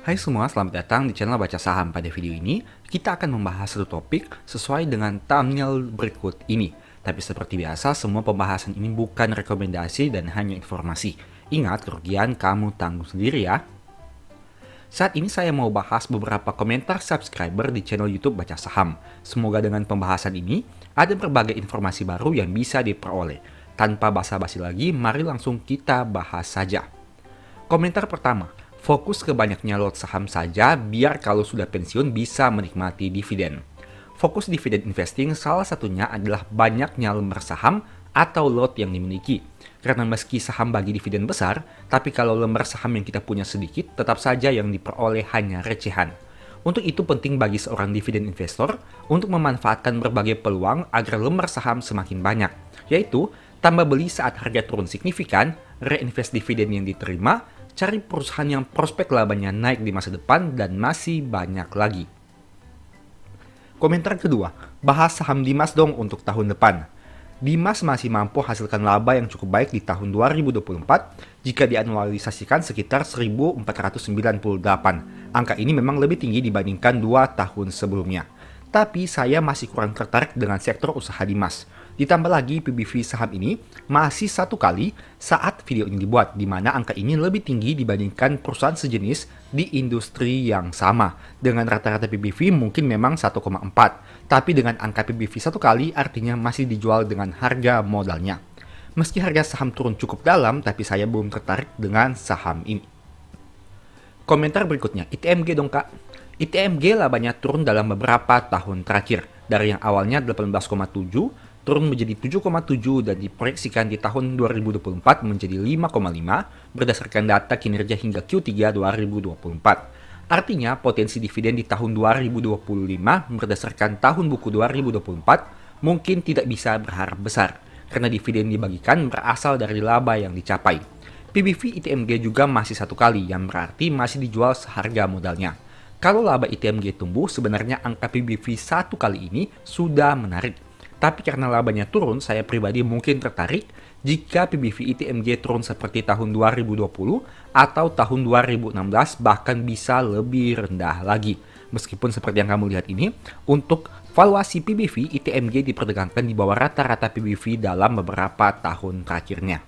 Hai semua, selamat datang di channel Baca Saham. Pada video ini, kita akan membahas satu topik sesuai dengan thumbnail berikut ini. Tapi seperti biasa, semua pembahasan ini bukan rekomendasi dan hanya informasi. Ingat, kerugian kamu tanggung sendiri ya. Saat ini saya mau bahas beberapa komentar subscriber di channel YouTube Baca Saham. Semoga dengan pembahasan ini, ada berbagai informasi baru yang bisa diperoleh. Tanpa basa-basi lagi, mari langsung kita bahas saja. Komentar pertama, fokus ke banyaknya lot saham saja biar kalau sudah pensiun bisa menikmati dividen. Fokus dividen investing salah satunya adalah banyaknya lembar saham atau lot yang dimiliki. Karena meski saham bagi dividen besar, tapi kalau lembar saham yang kita punya sedikit, tetap saja yang diperoleh hanya recehan. Untuk itu penting bagi seorang dividen investor untuk memanfaatkan berbagai peluang agar lembar saham semakin banyak, yaitu tambah beli saat harga turun signifikan, reinvest dividen yang diterima, cari perusahaan yang prospek labanya naik di masa depan, dan masih banyak lagi. Komentar kedua, bahas saham Dimas dong untuk tahun depan. Dimas masih mampu hasilkan laba yang cukup baik di tahun 2024 jika dianualisasikan sekitar 1.498. Angka ini memang lebih tinggi dibandingkan 2 tahun sebelumnya. Tapi saya masih kurang tertarik dengan sektor usaha Dimas. Ditambah lagi PBV saham ini masih satu kali saat video ini dibuat, di mana angka ini lebih tinggi dibandingkan perusahaan sejenis di industri yang sama. Dengan rata-rata PBV mungkin memang 1,4, tapi dengan angka PBV satu kali artinya masih dijual dengan harga modalnya. Meski harga saham turun cukup dalam, tapi saya belum tertarik dengan saham ini. Komentar berikutnya, ITMG dong kak. ITMG labanya turun dalam beberapa tahun terakhir. Dari yang awalnya 18,7, turun menjadi 7,7 dan diproyeksikan di tahun 2024 menjadi 5,5 berdasarkan data kinerja hingga Q3 2024. Artinya potensi dividen di tahun 2025 berdasarkan tahun buku 2024 mungkin tidak bisa berharap besar karena dividen dibagikan berasal dari laba yang dicapai. PBV ITMG juga masih satu kali yang berarti masih dijual seharga modalnya. Kalau laba ITMG tumbuh, sebenarnya angka PBV satu kali ini sudah menarik. Tapi karena labanya turun, saya pribadi mungkin tertarik jika PBV ITMG turun seperti tahun 2020 atau tahun 2016 bahkan bisa lebih rendah lagi. Meskipun seperti yang kamu lihat ini, untuk valuasi PBV ITMG diperdagangkan di bawah rata-rata PBV dalam beberapa tahun terakhirnya.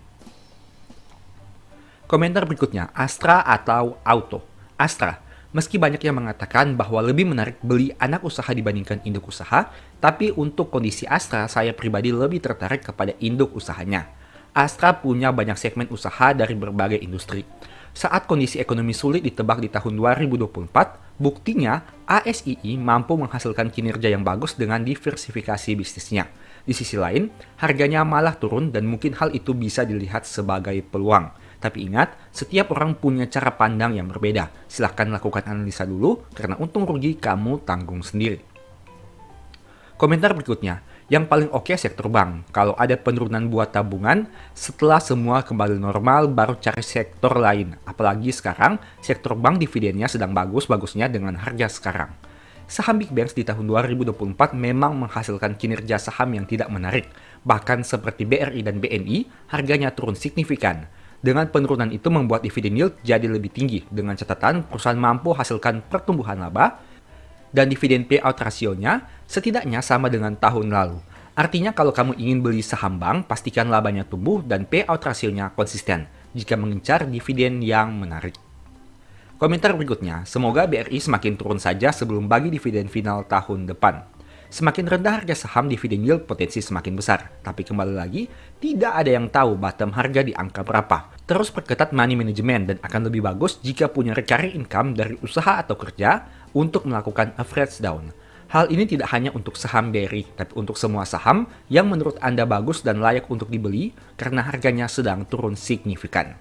Komentar berikutnya, Astra atau Auto. Astra. Meski banyak yang mengatakan bahwa lebih menarik beli anak usaha dibandingkan induk usaha, tapi untuk kondisi Astra, saya pribadi lebih tertarik kepada induk usahanya. Astra punya banyak segmen usaha dari berbagai industri. Saat kondisi ekonomi sulit ditebak di tahun 2024, buktinya ASII mampu menghasilkan kinerja yang bagus dengan diversifikasi bisnisnya. Di sisi lain, harganya malah turun dan mungkin hal itu bisa dilihat sebagai peluang. Tapi ingat, setiap orang punya cara pandang yang berbeda. Silahkan lakukan analisa dulu, karena untung rugi kamu tanggung sendiri. Komentar berikutnya, yang paling oke sektor bank. Kalau ada penurunan buat tabungan, setelah semua kembali normal, baru cari sektor lain. Apalagi sekarang, sektor bank dividennya sedang bagus-bagusnya dengan harga sekarang. Saham Big Banks di tahun 2024 memang menghasilkan kinerja saham yang tidak menarik. Bahkan seperti BRI dan BNI, harganya turun signifikan. Dengan penurunan itu membuat dividen yield jadi lebih tinggi, dengan catatan perusahaan mampu hasilkan pertumbuhan laba, dan dividen payout rasionya setidaknya sama dengan tahun lalu. Artinya kalau kamu ingin beli saham bank, pastikan labanya tumbuh dan payout rasionya konsisten, jika mengincar dividen yang menarik. Komentar berikutnya, semoga BRI semakin turun saja sebelum bagi dividen final tahun depan. Semakin rendah harga saham, dividen yield potensi semakin besar. Tapi kembali lagi, tidak ada yang tahu bottom harga di angka berapa. Terus perketat money management dan akan lebih bagus jika punya recurring income dari usaha atau kerja untuk melakukan average down. Hal ini tidak hanya untuk saham BRI, tapi untuk semua saham yang menurut Anda bagus dan layak untuk dibeli karena harganya sedang turun signifikan.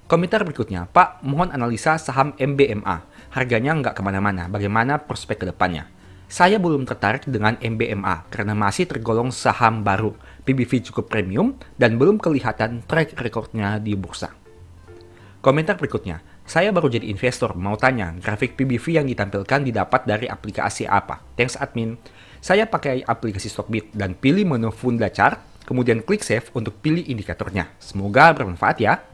Komentar berikutnya, Pak, mohon analisa saham MBMA. Harganya nggak kemana-mana, bagaimana prospek ke depannya? Saya belum tertarik dengan MBMA karena masih tergolong saham baru, PBV cukup premium, dan belum kelihatan track recordnya di bursa. Komentar berikutnya, saya baru jadi investor, mau tanya, grafik PBV yang ditampilkan didapat dari aplikasi apa? Thanks admin. Saya pakai aplikasi Stockbit dan pilih menu Funda Chart, kemudian klik Save untuk pilih indikatornya. Semoga bermanfaat ya.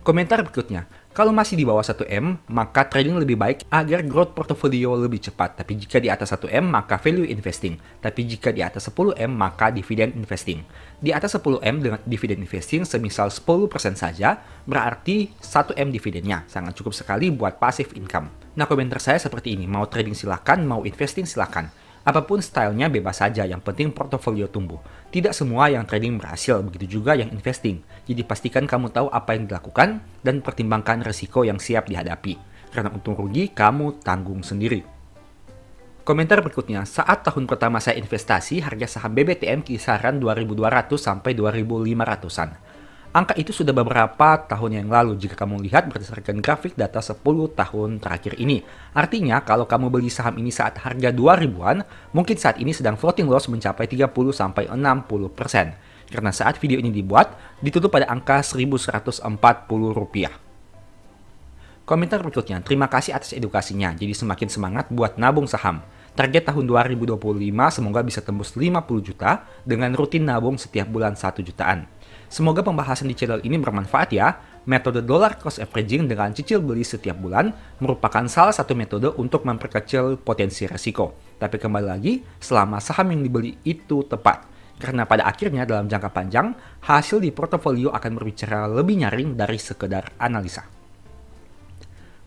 Komentar berikutnya, Kalau masih di bawah 1M, maka trading lebih baik agar growth portfolio lebih cepat. Tapi jika di atas 1M, maka value investing. Tapi jika di atas 10M, maka dividend investing. Di atas 10M dengan dividend investing semisal 10% saja, berarti 1M dividennya. Sangat cukup sekali buat passive income. Nah, komentar saya seperti ini. Mau trading silakan, mau investing silakan. Apapun stylenya bebas saja, yang penting portofolio tumbuh. Tidak semua yang trading berhasil, begitu juga yang investing. Jadi pastikan kamu tahu apa yang dilakukan dan pertimbangkan resiko yang siap dihadapi. Karena untung rugi, kamu tanggung sendiri. Komentar berikutnya, saat tahun pertama saya investasi, harga saham BBTM kisaran 2.200 sampai 2.500-an. Angka itu sudah beberapa tahun yang lalu jika kamu lihat berdasarkan grafik data 10 tahun terakhir ini. Artinya kalau kamu beli saham ini saat harga 2.000-an, mungkin saat ini sedang floating loss mencapai 30-60%. Karena saat video ini dibuat, ditutup pada angka Rp1.140. Komentar berikutnya, terima kasih atas edukasinya, jadi semakin semangat buat nabung saham. Target tahun 2025 semoga bisa tembus 50 juta dengan rutin nabung setiap bulan 1 jutaan. Semoga pembahasan di channel ini bermanfaat ya. Metode dollar cost averaging dengan cicil beli setiap bulan merupakan salah satu metode untuk memperkecil potensi resiko. Tapi kembali lagi, selama saham yang dibeli itu tepat. Karena pada akhirnya dalam jangka panjang, hasil di portofolio akan berbicara lebih nyaring dari sekedar analisa.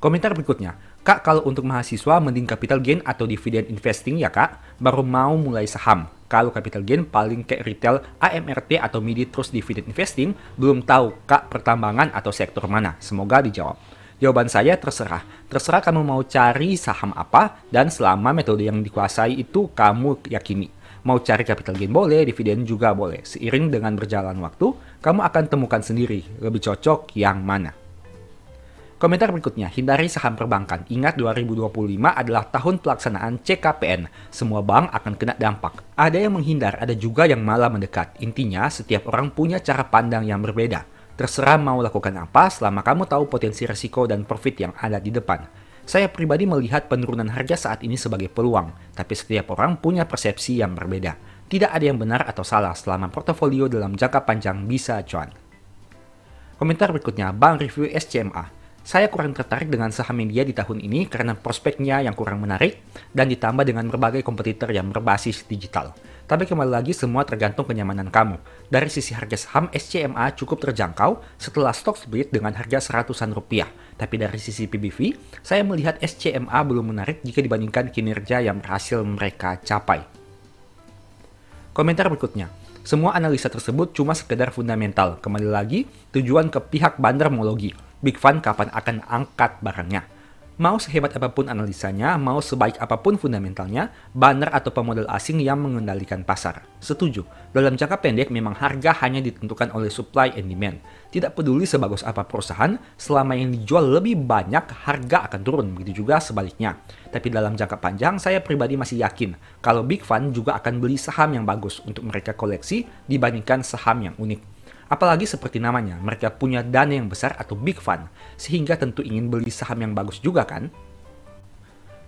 Komentar berikutnya, Kak, kalau untuk mahasiswa mending capital gain atau dividend investing ya Kak? Baru mau mulai saham. Kalau capital gain paling kayak retail, AMRT atau midi terus dividend investing, belum tahu Kak pertambangan atau sektor mana. Semoga dijawab. Jawaban saya terserah. Terserah kamu mau cari saham apa dan selama metode yang dikuasai itu kamu yakini. Mau cari capital gain boleh, dividen juga boleh. Seiring dengan berjalan waktu, kamu akan temukan sendiri lebih cocok yang mana. Komentar berikutnya, hindari saham perbankan. Ingat 2025 adalah tahun pelaksanaan CKPN. Semua bank akan kena dampak. Ada yang menghindar, ada juga yang malah mendekat. Intinya, setiap orang punya cara pandang yang berbeda. Terserah mau lakukan apa selama kamu tahu potensi risiko dan profit yang ada di depan. Saya pribadi melihat penurunan harga saat ini sebagai peluang, tapi setiap orang punya persepsi yang berbeda. Tidak ada yang benar atau salah selama portofolio dalam jangka panjang bisa cuan. Komentar berikutnya, Bank Review SCMA. Saya kurang tertarik dengan saham media di tahun ini karena prospeknya yang kurang menarik dan ditambah dengan berbagai kompetitor yang berbasis digital. Tapi kembali lagi semua tergantung kenyamanan kamu. Dari sisi harga saham, SCMA cukup terjangkau setelah stock split dengan harga seratusan rupiah. Tapi dari sisi PBV, saya melihat SCMA belum menarik jika dibandingkan kinerja yang berhasil mereka capai. Komentar berikutnya. Semua analisa tersebut cuma sekedar fundamental. Kembali lagi, tujuan ke pihak bandarmologi. Big Fund kapan akan angkat barangnya. Mau sehebat apapun analisanya, mau sebaik apapun fundamentalnya, banner atau pemodal asing yang mengendalikan pasar. Setuju, dalam jangka pendek memang harga hanya ditentukan oleh supply and demand. Tidak peduli sebagus apa perusahaan, selama yang dijual lebih banyak, harga akan turun, begitu juga sebaliknya. Tapi dalam jangka panjang, saya pribadi masih yakin kalau Big Fund juga akan beli saham yang bagus untuk mereka koleksi dibandingkan saham yang unik. Apalagi seperti namanya, mereka punya dana yang besar atau big fund, sehingga tentu ingin beli saham yang bagus juga kan?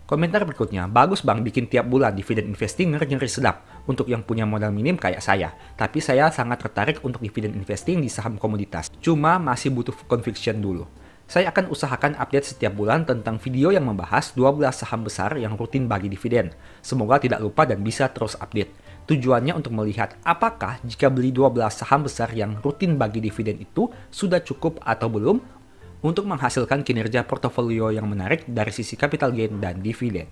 Komentar berikutnya, bagus bang bikin tiap bulan dividen investing ngeri-ngeri sedap untuk yang punya modal minim kayak saya. Tapi saya sangat tertarik untuk dividen investing di saham komoditas, cuma masih butuh conviction dulu. Saya akan usahakan update setiap bulan tentang video yang membahas 12 saham besar yang rutin bagi dividen. Semoga tidak lupa dan bisa terus update. Tujuannya untuk melihat apakah jika beli 12 saham besar yang rutin bagi dividen itu sudah cukup atau belum untuk menghasilkan kinerja portofolio yang menarik dari sisi capital gain dan dividen.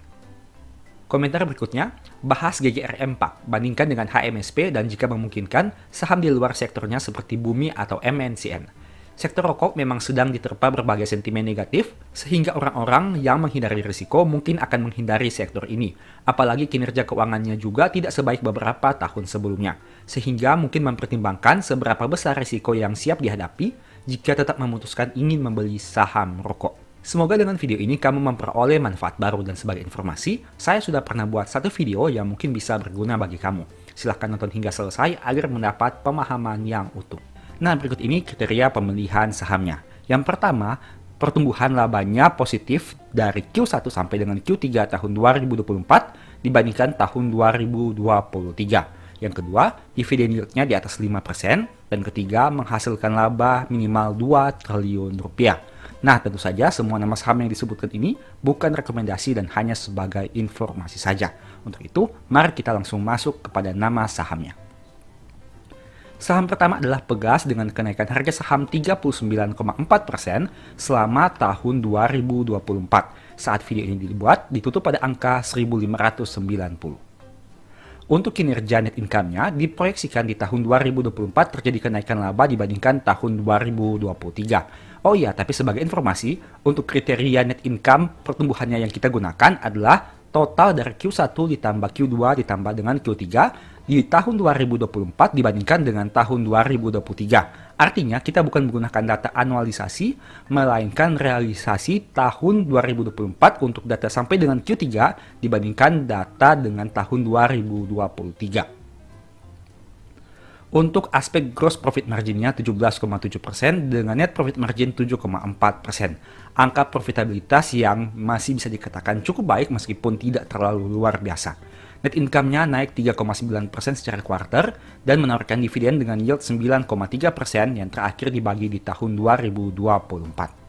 Komentar berikutnya, bahas GGRM Pak, bandingkan dengan HMSP dan jika memungkinkan, saham di luar sektornya seperti Bumi atau MNCN. Sektor rokok memang sedang diterpa berbagai sentimen negatif, sehingga orang-orang yang menghindari risiko mungkin akan menghindari sektor ini. Apalagi kinerja keuangannya juga tidak sebaik beberapa tahun sebelumnya, sehingga mungkin mempertimbangkan seberapa besar risiko yang siap dihadapi jika tetap memutuskan ingin membeli saham rokok. Semoga dengan video ini kamu memperoleh manfaat baru dan sebagai informasi, saya sudah pernah buat satu video yang mungkin bisa berguna bagi kamu. Silahkan nonton hingga selesai agar mendapat pemahaman yang utuh. Nah, berikut ini kriteria pemilihan sahamnya. Yang pertama, pertumbuhan labanya positif dari Q1 sampai dengan Q3 tahun 2024 dibandingkan tahun 2023. Yang kedua, dividen yieldnya di atas 5%. Dan ketiga, menghasilkan laba minimal 2 triliun rupiah. Nah, tentu saja semua nama saham yang disebutkan ini bukan rekomendasi dan hanya sebagai informasi saja. Untuk itu, mari kita langsung masuk kepada nama sahamnya. Saham pertama adalah Pegas dengan kenaikan harga saham 39,4% selama tahun 2024. Saat video ini dibuat, ditutup pada angka 1.590. Untuk kinerja net income-nya diproyeksikan di tahun 2024 terjadi kenaikan laba dibandingkan tahun 2023. Oh iya, tapi sebagai informasi, untuk kriteria net income pertumbuhannya yang kita gunakan adalah total dari Q1 ditambah Q2 ditambah dengan Q3 di tahun 2024 dibandingkan dengan tahun 2023. Artinya kita bukan menggunakan data anualisasi, melainkan realisasi tahun 2024 untuk data sampai dengan Q3 dibandingkan data dengan tahun 2023. Untuk aspek gross profit marginnya 17,7% dengan net profit margin 7,4%. Angka profitabilitas yang masih bisa dikatakan cukup baik meskipun tidak terlalu luar biasa. Net income-nya naik 3,9% secara kuarter dan menawarkan dividen dengan yield 9,3% yang terakhir dibagi di tahun 2024.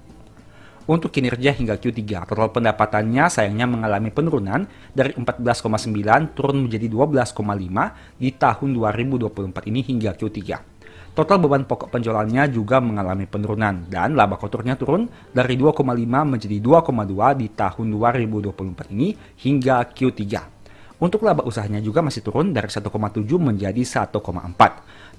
Untuk kinerja hingga Q3, total pendapatannya sayangnya mengalami penurunan dari 14,9 turun menjadi 12,5 di tahun 2024 ini hingga Q3. Total beban pokok penjualannya juga mengalami penurunan dan laba kotornya turun dari 2,5 menjadi 2,2 di tahun 2024 ini hingga Q3. Untuk laba usahanya juga masih turun dari 1,7 menjadi 1,4.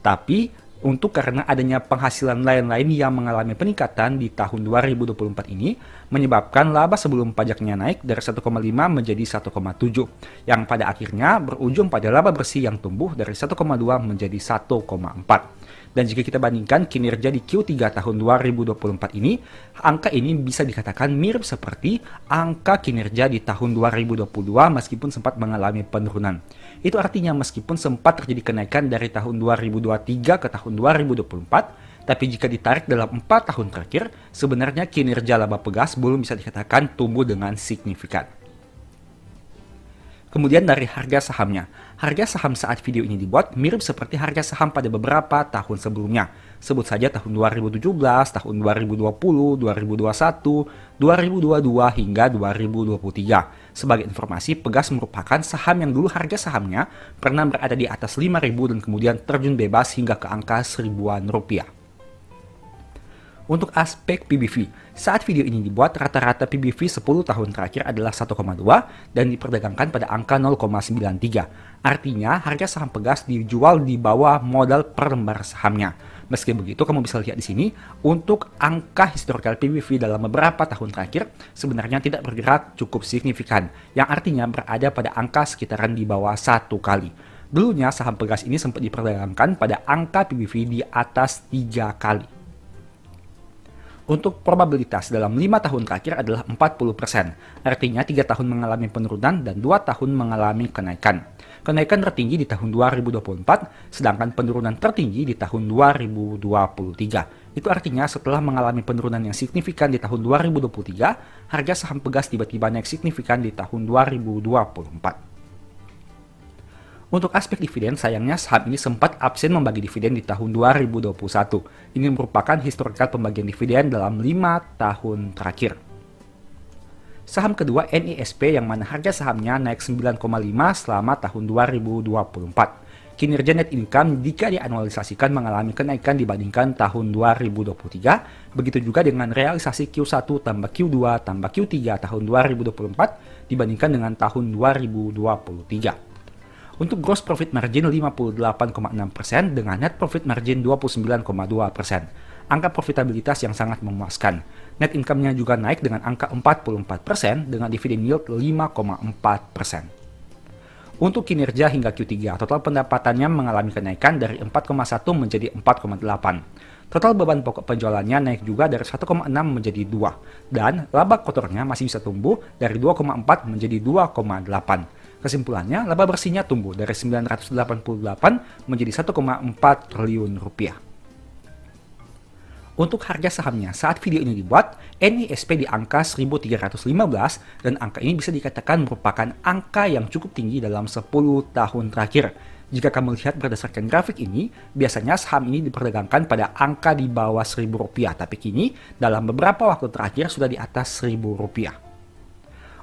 Tapi karena adanya penghasilan lain-lain yang mengalami peningkatan di tahun 2024 ini, menyebabkan laba sebelum pajaknya naik dari 1,5 menjadi 1,7, yang pada akhirnya berujung pada laba bersih yang tumbuh dari 1,2 menjadi 1,4. Dan jika kita bandingkan kinerja di Q3 tahun 2024 ini, angka ini bisa dikatakan mirip seperti angka kinerja di tahun 2022 meskipun sempat mengalami penurunan. Itu artinya meskipun sempat terjadi kenaikan dari tahun 2023 ke tahun 2024, tapi jika ditarik dalam 4 tahun terakhir, sebenarnya kinerja laba Pegas belum bisa dikatakan tumbuh dengan signifikan. Kemudian dari harga sahamnya. Harga saham saat video ini dibuat mirip seperti harga saham pada beberapa tahun sebelumnya. Sebut saja tahun 2017, tahun 2020, 2021, 2022 hingga 2023. Sebagai informasi, Pegas merupakan saham yang dulu harga sahamnya pernah berada di atas 5.000 dan kemudian terjun bebas hingga ke angka 1.000-an rupiah. Untuk aspek PBV, saat video ini dibuat rata-rata PBV 10 tahun terakhir adalah 1,2 dan diperdagangkan pada angka 0,93. Artinya harga saham Pegas dijual di bawah modal per lembar sahamnya. Meski begitu, kamu bisa lihat di sini untuk angka historical PBV dalam beberapa tahun terakhir sebenarnya tidak bergerak cukup signifikan, yang artinya berada pada angka sekitaran di bawah 1 kali. Dulunya saham Pegas ini sempat diperdagangkan pada angka PBV di atas 3 kali. Untuk probabilitas dalam 5 tahun terakhir adalah 40%, artinya 3 tahun mengalami penurunan dan 2 tahun mengalami kenaikan. Kenaikan tertinggi di tahun 2024, sedangkan penurunan tertinggi di tahun 2023. Itu artinya setelah mengalami penurunan yang signifikan di tahun 2023, harga saham Pegas tiba-tiba naik signifikan di tahun 2024. Untuk aspek dividen, sayangnya saham ini sempat absen membagi dividen di tahun 2021. Ini merupakan historikal pembagian dividen dalam 5 tahun terakhir. Saham kedua NISP yang mana harga sahamnya naik 9,5 selama tahun 2024. Kinerja net income jika dianualisasikan mengalami kenaikan dibandingkan tahun 2023. Begitu juga dengan realisasi Q1 tambah Q2 tambah Q3 tahun 2024 dibandingkan dengan tahun 2023. Untuk gross profit margin 58,6% dengan net profit margin 29,2%. Angka profitabilitas yang sangat memuaskan. Net income-nya juga naik dengan angka 44% dengan dividen yield 5,4%. Untuk kinerja hingga Q3, total pendapatannya mengalami kenaikan dari 4,1 menjadi 4,8. Total beban pokok penjualannya naik juga dari 1,6 menjadi 2. Dan laba kotornya masih bisa tumbuh dari 2,4 menjadi 2,8. Kesimpulannya, laba bersihnya tumbuh dari 988 menjadi 1,4 triliun rupiah. Untuk harga sahamnya, saat video ini dibuat, NISP di angka 1.315 dan angka ini bisa dikatakan merupakan angka yang cukup tinggi dalam 10 tahun terakhir. Jika kamu lihat berdasarkan grafik ini, biasanya saham ini diperdagangkan pada angka di bawah Rp1.000, tapi kini dalam beberapa waktu terakhir sudah di atas Rp1.000.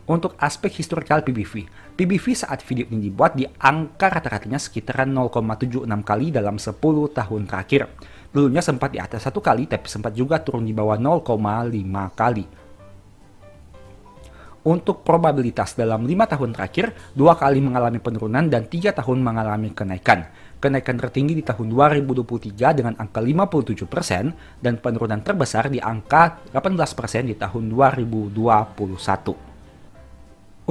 Untuk aspek historical PBV, PBV saat video ini dibuat di angka rata-ratanya sekitaran 0,76 kali dalam 10 tahun terakhir. Dulunya sempat di atas 1 kali, tapi sempat juga turun di bawah 0,5 kali. Untuk probabilitas dalam 5 tahun terakhir, 2 kali mengalami penurunan dan 3 tahun mengalami kenaikan. Kenaikan tertinggi di tahun 2023 dengan angka 57% dan penurunan terbesar di angka 18% di tahun 2021.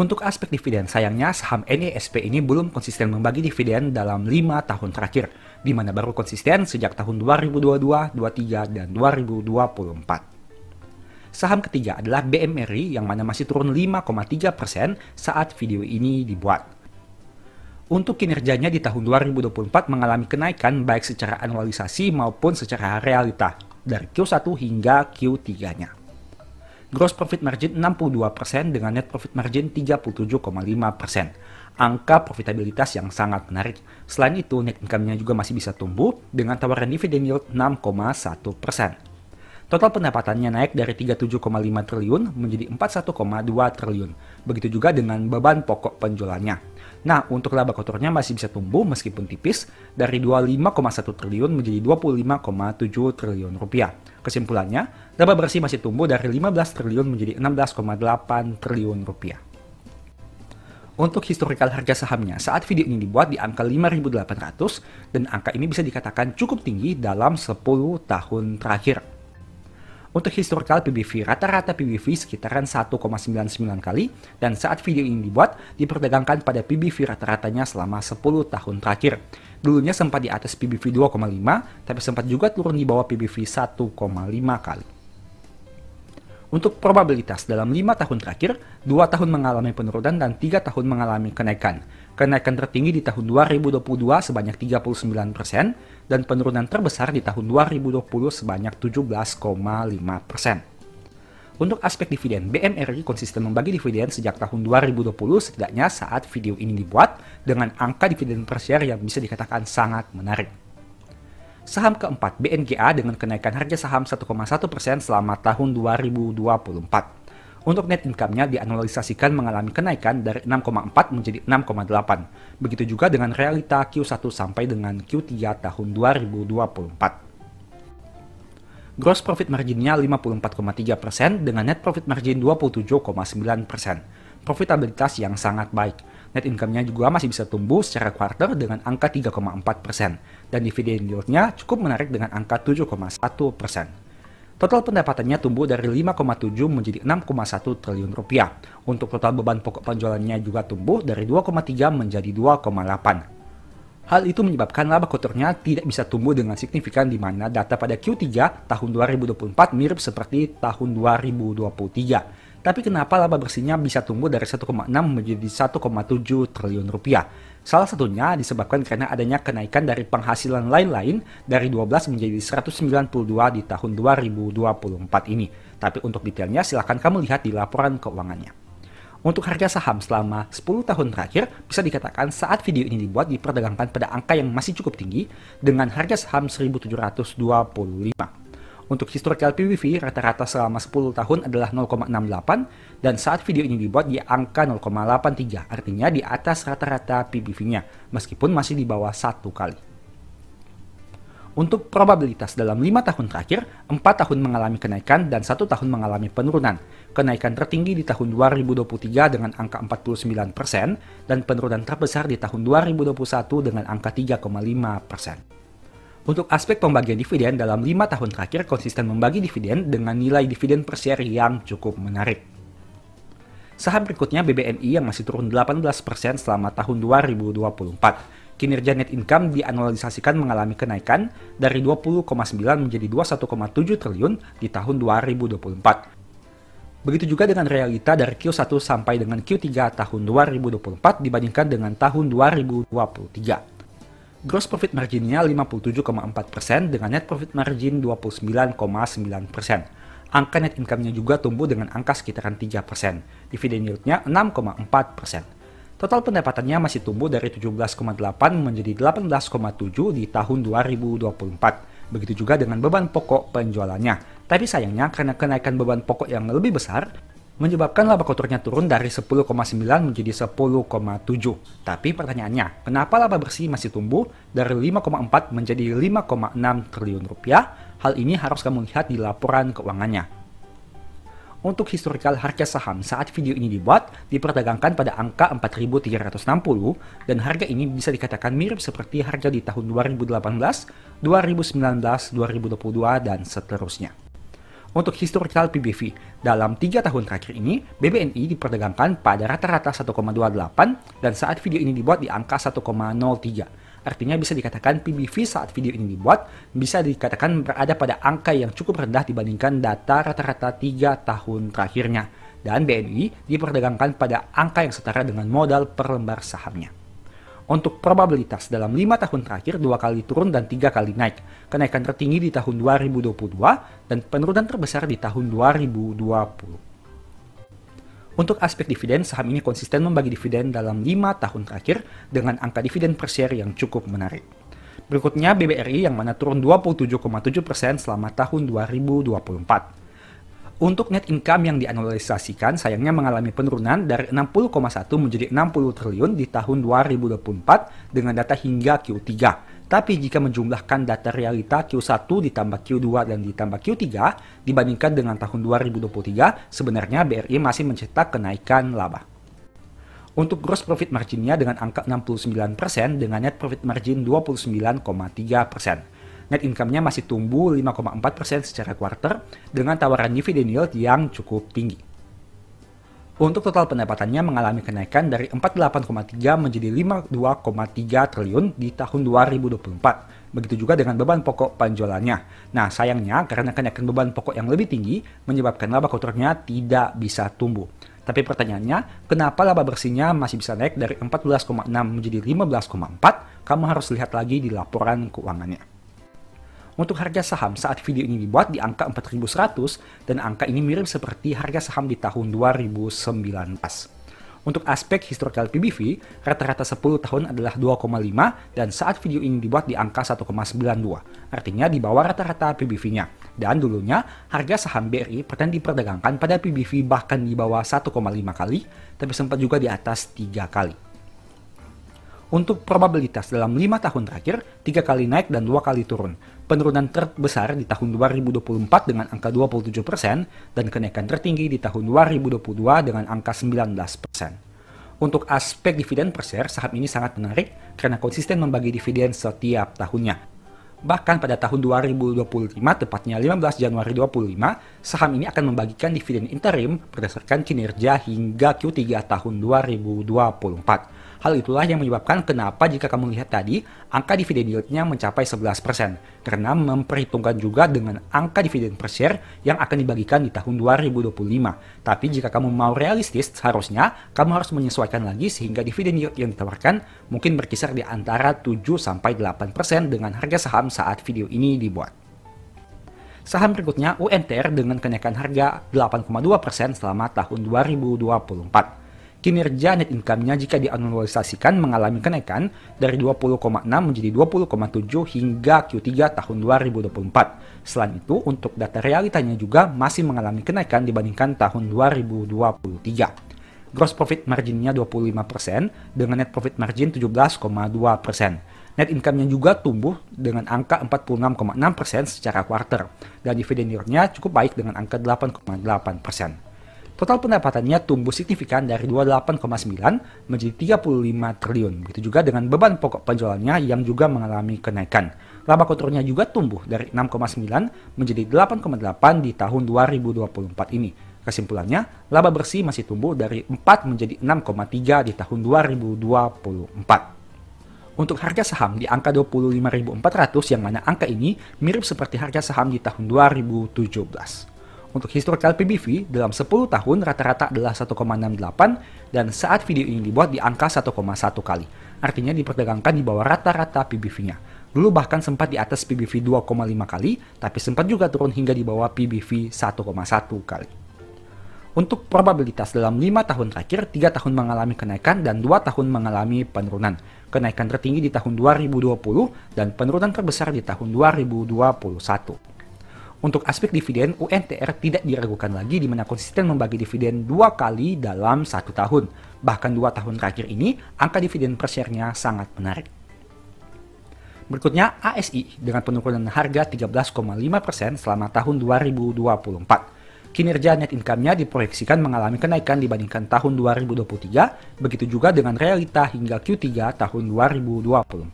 Untuk aspek dividen, sayangnya saham NISP ini belum konsisten membagi dividen dalam 5 tahun terakhir, di mana baru konsisten sejak tahun 2022, 2023, dan 2024. Saham ketiga adalah BMRI yang mana masih turun 5,3% saat video ini dibuat. Untuk kinerjanya di tahun 2024 mengalami kenaikan baik secara anualisasi maupun secara realita, dari Q1 hingga Q3-nya. Gross profit margin 62% dengan net profit margin 37,5%. Angka profitabilitas yang sangat menarik. Selain itu, net income-nya juga masih bisa tumbuh dengan tawaran dividend yield 6,1%. Total pendapatannya naik dari 37,5 triliun menjadi 41,2 triliun. Begitu juga dengan beban pokok penjualannya. Nah, untuk laba kotornya masih bisa tumbuh meskipun tipis dari 25,1 triliun menjadi 25,7 triliun rupiah. Kesimpulannya, laba bersih masih tumbuh dari 15 triliun menjadi 16,8 triliun rupiah. Untuk historical harga sahamnya, saat video ini dibuat di angka 5.800 dan angka ini bisa dikatakan cukup tinggi dalam 10 tahun terakhir. Untuk historical PBV, rata-rata PBV sekitaran 1,99 kali dan saat video ini dibuat diperdagangkan pada PBV rata-ratanya selama 10 tahun terakhir. Dulunya sempat di atas PBV 2,5, tapi sempat juga turun di bawah PBV 1,5 kali. Untuk probabilitas dalam 5 tahun terakhir, 2 tahun mengalami penurunan dan 3 tahun mengalami kenaikan. Kenaikan tertinggi di tahun 2022 sebanyak 39% dan penurunan terbesar di tahun 2020 sebanyak 17,5%. Untuk aspek dividen, BMRI konsisten membagi dividen sejak tahun 2020 setidaknya saat video ini dibuat dengan angka dividen per share yang bisa dikatakan sangat menarik. Saham keempat, BNGA dengan kenaikan harga saham 1,1% selama tahun 2024. Untuk net income-nya dianalisasikan mengalami kenaikan dari 6,4 menjadi 6,8. Begitu juga dengan realita Q1 sampai dengan Q3 tahun 2024. Gross profit marginnya 54,3% dengan net profit margin 27,9%. Profitabilitas yang sangat baik. Net income-nya juga masih bisa tumbuh secara kuartal dengan angka 3,4%. Dan dividen yield-nya cukup menarik dengan angka 7,1%. Total pendapatannya tumbuh dari 5,7 menjadi 6,1 triliun rupiah. Untuk total beban pokok penjualannya juga tumbuh dari 2,3 menjadi 2,8. Hal itu menyebabkan laba kotornya tidak bisa tumbuh dengan signifikan di mana data pada Q3 tahun 2024 mirip seperti tahun 2023. Tapi kenapa laba bersihnya bisa tumbuh dari 1,6 menjadi 1,7 triliun rupiah? Salah satunya disebabkan karena adanya kenaikan dari penghasilan lain-lain dari 12 menjadi 192 di tahun 2024 ini. Tapi untuk detailnya silahkan kamu lihat di laporan keuangannya. Untuk harga saham selama 10 tahun terakhir bisa dikatakan saat video ini dibuat diperdagangkan pada angka yang masih cukup tinggi dengan harga saham 1.725. Untuk historical PBV rata-rata selama 10 tahun adalah 0,68 dan saat video ini dibuat di angka 0,83, artinya di atas rata-rata PBV-nya, meskipun masih di bawah 1 kali. Untuk probabilitas dalam 5 tahun terakhir, 4 tahun mengalami kenaikan dan 1 tahun mengalami penurunan. Kenaikan tertinggi di tahun 2023 dengan angka 49% dan penurunan terbesar di tahun 2021 dengan angka 3,5%. Untuk aspek pembagian dividen dalam 5 tahun terakhir konsisten membagi dividen dengan nilai dividen per share yang cukup menarik. Saham berikutnya BBNI yang masih turun 18% selama tahun 2024. Kinerja net income dianalisasikan mengalami kenaikan dari 20,9 menjadi 21,7 triliun di tahun 2024. Begitu juga dengan realita dari Q1 sampai dengan Q3 tahun 2024 dibandingkan dengan tahun 2023. Gross profit marginnya 57,4% dengan net profit margin 29,9%. Angka net income-nya juga tumbuh dengan angka sekitaran 3%. Dividend yield-nya 6,4%. Total pendapatannya masih tumbuh dari 17,8 menjadi 18,7 di tahun 2024. Begitu juga dengan beban pokok penjualannya. Tapi sayangnya karena kenaikan beban pokok yang lebih besar, menyebabkan laba kotornya turun dari 10,9 menjadi 10,7. Tapi pertanyaannya, kenapa laba bersih masih tumbuh dari 5,4 menjadi 5,6 triliun rupiah? Hal ini harus kamu lihat di laporan keuangannya. Untuk historikal harga saham saat video ini dibuat, diperdagangkan pada angka 4.360 dan harga ini bisa dikatakan mirip seperti harga di tahun 2018, 2019, 2022, dan seterusnya. Untuk historical PBV, dalam 3 tahun terakhir ini, BBNI diperdagangkan pada rata-rata 1,28 dan saat video ini dibuat di angka 1,03. Artinya bisa dikatakan PBV saat video ini dibuat bisa dikatakan berada pada angka yang cukup rendah dibandingkan data rata-rata 3 tahun terakhirnya. Dan BNI diperdagangkan pada angka yang setara dengan modal per lembar sahamnya. Untuk probabilitas dalam 5 tahun terakhir 2 kali turun dan 3 kali naik. Kenaikan tertinggi di tahun 2022 dan penurunan terbesar di tahun 2020. Untuk aspek dividen, saham ini konsisten membagi dividen dalam 5 tahun terakhir dengan angka dividen per share yang cukup menarik. Berikutnya BBRI yang mana turun 27,7% selama tahun 2024. Untuk net income yang dianalisasikan sayangnya mengalami penurunan dari 60,1 menjadi 60 triliun di tahun 2024 dengan data hingga Q3. Tapi jika menjumlahkan data realita Q1 ditambah Q2 dan ditambah Q3 dibandingkan dengan tahun 2023, sebenarnya BRI masih mencetak kenaikan laba. Untuk gross profit marginnya dengan angka 69% dengan net profit margin 29,3%. Net income-nya masih tumbuh 5,4% secara kuarter dengan tawaran dividen yield yang cukup tinggi. Untuk total pendapatannya mengalami kenaikan dari 48,3 menjadi 52,3 triliun di tahun 2024. Begitu juga dengan beban pokok penjualannya. Nah, sayangnya karena kenaikan beban pokok yang lebih tinggi menyebabkan laba kotornya tidak bisa tumbuh. Tapi pertanyaannya, kenapa laba bersihnya masih bisa naik dari 14,6 menjadi 15,4? Kamu harus lihat lagi di laporan keuangannya. Untuk harga saham saat video ini dibuat di angka 4.100 dan angka ini mirip seperti harga saham di tahun 2019. Untuk aspek historical PBV, rata-rata 10 tahun adalah 2,5 dan saat video ini dibuat di angka 1,92. Artinya di bawah rata-rata PBV-nya. Dan dulunya harga saham BRI pernah diperdagangkan pada PBV bahkan di bawah 1,5 kali, tapi sempat juga di atas 3 kali. Untuk probabilitas dalam 5 tahun terakhir, 3 kali naik dan 2 kali turun. Penurunan terbesar di tahun 2024 dengan angka 27% dan kenaikan tertinggi di tahun 2022 dengan angka 19%. Untuk aspek dividen per share, saham ini sangat menarik karena konsisten membagi dividen setiap tahunnya. Bahkan pada tahun 2025, tepatnya 15 Januari 2025, saham ini akan membagikan dividen interim berdasarkan kinerja hingga Q3 tahun 2024. Hal itulah yang menyebabkan kenapa jika kamu lihat tadi, angka dividen yield-nya mencapai 11%. Karena memperhitungkan juga dengan angka dividen per share yang akan dibagikan di tahun 2025. Tapi jika kamu mau realistis, seharusnya kamu harus menyesuaikan lagi sehingga dividen yield yang ditawarkan mungkin berkisar di antara 7-8% dengan harga saham saat video ini dibuat. Saham berikutnya UNTR dengan kenaikan harga 8,2% selama tahun 2024. Kinerja net income-nya jika dianalisasikan mengalami kenaikan dari 20,6 menjadi 20,7 hingga Q3 tahun 2024. Selain itu, untuk data realitanya juga masih mengalami kenaikan dibandingkan tahun 2023. Gross profit marginnya 25% dengan net profit margin 17,2%. Net income-nya juga tumbuh dengan angka 46,6% secara kuarter dan dividen yield-nya cukup baik dengan angka 8,8%. Total pendapatannya tumbuh signifikan dari 28,9 menjadi 35 triliun. Begitu juga dengan beban pokok penjualannya yang juga mengalami kenaikan. Laba kotornya juga tumbuh dari 6,9 menjadi 8,8 di tahun 2024 ini. Kesimpulannya, laba bersih masih tumbuh dari 4 menjadi 6,3 di tahun 2024. Untuk harga saham di angka 25.400 yang mana angka ini mirip seperti harga saham di tahun 2017. Untuk historical PBV dalam 10 tahun rata-rata adalah 1,68 dan saat video ini dibuat di angka 1,1 kali. artinya diperdagangkan di bawah rata-rata PBV-nya. Dulu bahkan sempat di atas PBV 2,5 kali, tapi sempat juga turun hingga di bawah PBV 1,1 kali. Untuk probabilitas dalam 5 tahun terakhir, 3 tahun mengalami kenaikan dan 2 tahun mengalami penurunan. Kenaikan tertinggi di tahun 2020 dan penurunan terbesar di tahun 2021. Untuk aspek dividen, UNTR tidak diragukan lagi di mana konsisten membagi dividen 2 kali dalam 1 tahun. Bahkan 2 tahun terakhir ini, angka dividen per share-nya sangat menarik. Berikutnya, ASI dengan penurunan harga 13,5% selama tahun 2024. Kinerja net income-nya diproyeksikan mengalami kenaikan dibandingkan tahun 2023, begitu juga dengan realita hingga Q3 tahun 2024.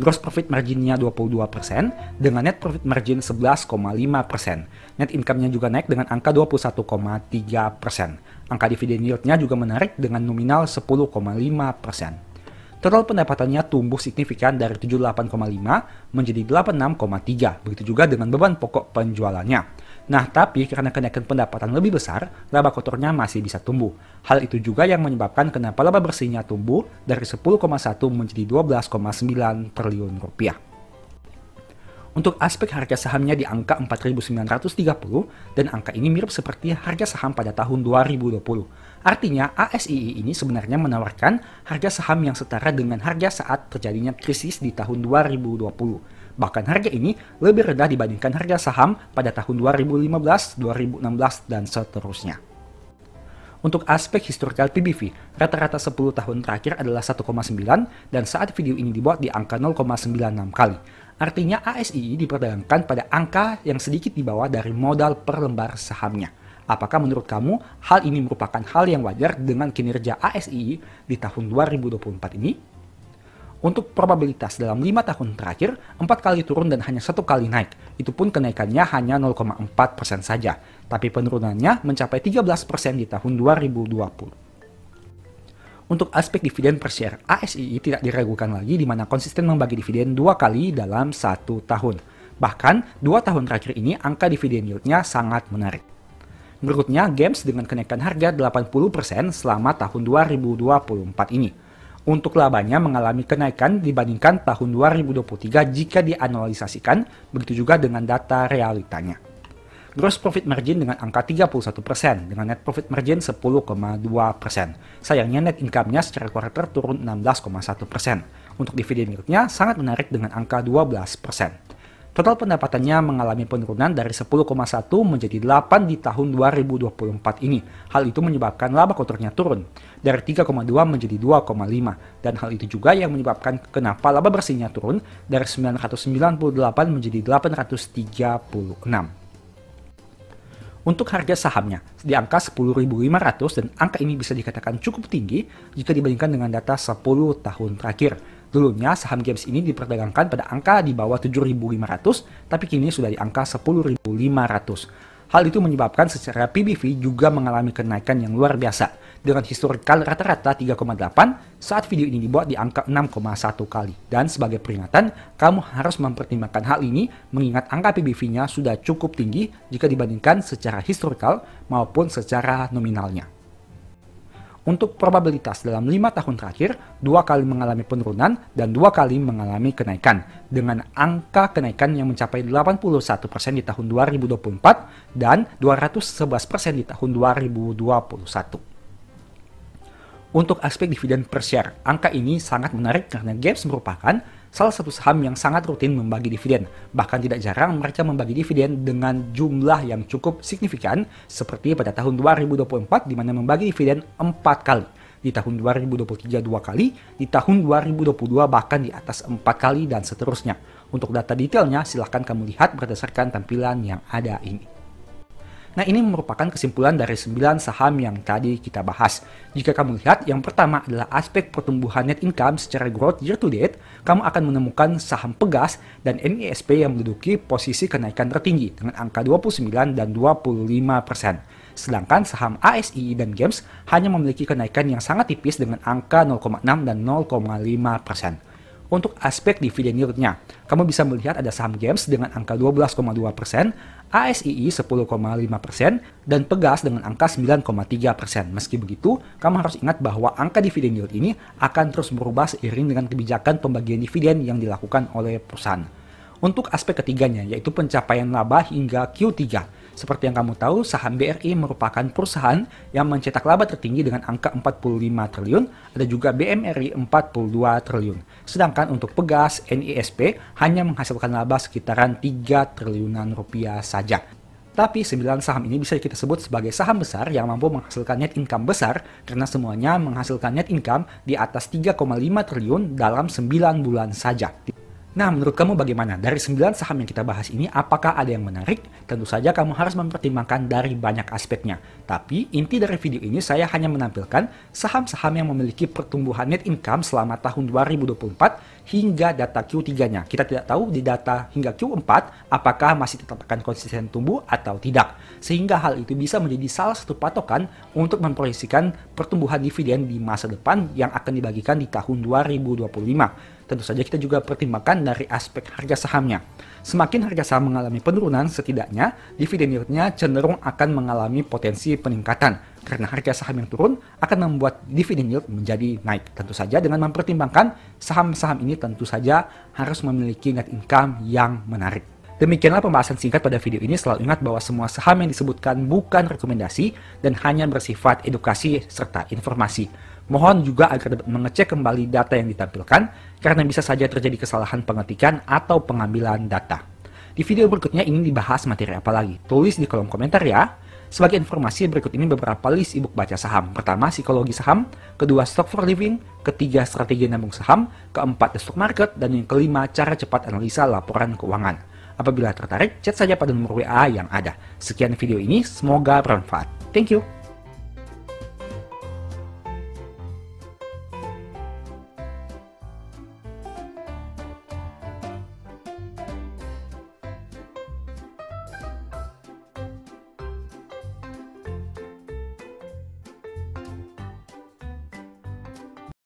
Gross profit margin-nya 22%, dengan net profit margin 11,5%. Net income-nya juga naik dengan angka 21,3%. Angka dividen yield-nya juga menarik dengan nominal 10,5%. Total pendapatannya tumbuh signifikan dari 78,5 menjadi 86,3, begitu juga dengan beban pokok penjualannya. Nah, tapi karena kenaikan pendapatan lebih besar, laba kotornya masih bisa tumbuh. Hal itu juga yang menyebabkan kenapa laba bersihnya tumbuh dari 10,1 menjadi 12,9 triliun rupiah. Untuk aspek harga sahamnya di angka 4.930 dan angka ini mirip seperti harga saham pada tahun 2020. Artinya ASII ini sebenarnya menawarkan harga saham yang setara dengan harga saat terjadinya krisis di tahun 2020. Bahkan harga ini lebih rendah dibandingkan harga saham pada tahun 2015, 2016, dan seterusnya. Untuk aspek historical PBV, rata-rata 10 tahun terakhir adalah 1,9 dan saat video ini dibuat di angka 0,96 kali. Artinya ASII diperdagangkan pada angka yang sedikit di bawah dari modal per lembar sahamnya. Apakah menurut kamu hal ini merupakan hal yang wajar dengan kinerja ASII di tahun 2024 ini? Untuk probabilitas dalam 5 tahun terakhir, 4 kali turun dan hanya 1 kali naik. Itu pun kenaikannya hanya 0,4% saja, tapi penurunannya mencapai 13% di tahun 2020. Untuk aspek dividen per share, ASII tidak diragukan lagi di mana konsisten membagi dividen 2 kali dalam 1 tahun. Bahkan, 2 tahun terakhir ini angka dividen yield-nya sangat menarik. Berikutnya, GEMS dengan kenaikan harga 80% selama tahun 2024 ini. Untuk labanya mengalami kenaikan dibandingkan tahun 2023 jika dianalisasikan, begitu juga dengan data realitanya. Gross profit margin dengan angka 31%, dengan net profit margin 10,2%. Sayangnya net income-nya secara kuartal turun 16,1%. Untuk dividen yield-nya sangat menarik dengan angka 12%. Total pendapatannya mengalami penurunan dari 10,1 menjadi 8 di tahun 2024 ini. Hal itu menyebabkan laba kotornya turun dari 3,2 menjadi 2,5. Dan hal itu juga yang menyebabkan kenapa laba bersihnya turun dari 998 menjadi 836. Untuk harga sahamnya di angka 10.500 dan angka ini bisa dikatakan cukup tinggi jika dibandingkan dengan data 10 tahun terakhir. Dulunya saham GEMS ini diperdagangkan pada angka di bawah 7.500, tapi kini sudah di angka 10.500. Hal itu menyebabkan secara PBV juga mengalami kenaikan yang luar biasa, dengan historikal rata-rata 3,8 saat video ini dibuat di angka 6,1 kali. Dan sebagai peringatan, kamu harus mempertimbangkan hal ini mengingat angka PBV-nya sudah cukup tinggi jika dibandingkan secara historikal maupun secara nominalnya. Untuk probabilitas dalam 5 tahun terakhir, 2 kali mengalami penurunan dan 2 kali mengalami kenaikan, dengan angka kenaikan yang mencapai 81% di tahun 2024 dan 211% di tahun 2021. Untuk aspek dividen per share, angka ini sangat menarik karena GEMS merupakan salah satu saham yang sangat rutin membagi dividen. Bahkan tidak jarang mereka membagi dividen dengan jumlah yang cukup signifikan seperti pada tahun 2024 di mana membagi dividen 4 kali. Di tahun 2023 2 kali, di tahun 2022 bahkan di atas 4 kali dan seterusnya. Untuk data detailnya silahkan kamu lihat berdasarkan tampilan yang ada ini. Nah, ini merupakan kesimpulan dari 9 saham yang tadi kita bahas. Jika kamu lihat, yang pertama adalah aspek pertumbuhan net income secara growth year to date, kamu akan menemukan saham Pegas dan NISP yang menduduki posisi kenaikan tertinggi dengan angka 29 dan 25%. Sedangkan saham ASI dan GEMS hanya memiliki kenaikan yang sangat tipis dengan angka 0,6 dan 0,5%. Untuk aspek dividen yieldnya, kamu bisa melihat ada saham Games dengan angka 12,2%, ASII 10,5%, dan Pegas dengan angka 9,3%. Meski begitu, kamu harus ingat bahwa angka dividen yield ini akan terus berubah seiring dengan kebijakan pembagian dividen yang dilakukan oleh perusahaan. Untuk aspek ketiganya, yaitu pencapaian laba hingga Q3. Seperti yang kamu tahu, saham BRI merupakan perusahaan yang mencetak laba tertinggi dengan angka 45 triliun, ada juga BMRI 42 triliun. Sedangkan untuk Pegas, NISP hanya menghasilkan laba sekitaran 3 triliunan rupiah saja. Tapi 9 saham ini bisa kita sebut sebagai saham besar yang mampu menghasilkan net income besar karena semuanya menghasilkan net income di atas 3,5 triliun dalam 9 bulan saja. Nah, menurut kamu bagaimana? Dari 9 saham yang kita bahas ini, apakah ada yang menarik? Tentu saja kamu harus mempertimbangkan dari banyak aspeknya. Tapi, inti dari video ini saya hanya menampilkan saham-saham yang memiliki pertumbuhan net income selama tahun 2024 hingga data Q3-nya. Kita tidak tahu di data hingga Q4 apakah masih tetap akan konsisten tumbuh atau tidak. Sehingga hal itu bisa menjadi salah satu patokan untuk memproyeksikan pertumbuhan dividen di masa depan yang akan dibagikan di tahun 2025. Tentu saja kita juga pertimbangkan dari aspek harga sahamnya. Semakin harga saham mengalami penurunan, setidaknya dividen yieldnya cenderung akan mengalami potensi peningkatan. Karena harga saham yang turun akan membuat dividen yield menjadi naik. Tentu saja dengan mempertimbangkan saham-saham ini tentu saja harus memiliki net income yang menarik. Demikianlah pembahasan singkat pada video ini. Selalu ingat bahwa semua saham yang disebutkan bukan rekomendasi dan hanya bersifat edukasi serta informasi. Mohon juga agar dapat mengecek kembali data yang ditampilkan karena bisa saja terjadi kesalahan pengetikan atau pengambilan data. Di video berikutnya ingin dibahas materi apa lagi? Tulis di kolom komentar ya. Sebagai informasi, berikut ini beberapa list ebook baca saham. Pertama, psikologi saham. Kedua, stock for living. Ketiga, strategi nabung saham. Keempat, the stock market. Dan yang kelima, cara cepat analisa laporan keuangan. Apabila tertarik, chat saja pada nomor WA yang ada. Sekian video ini, semoga bermanfaat. Thank you.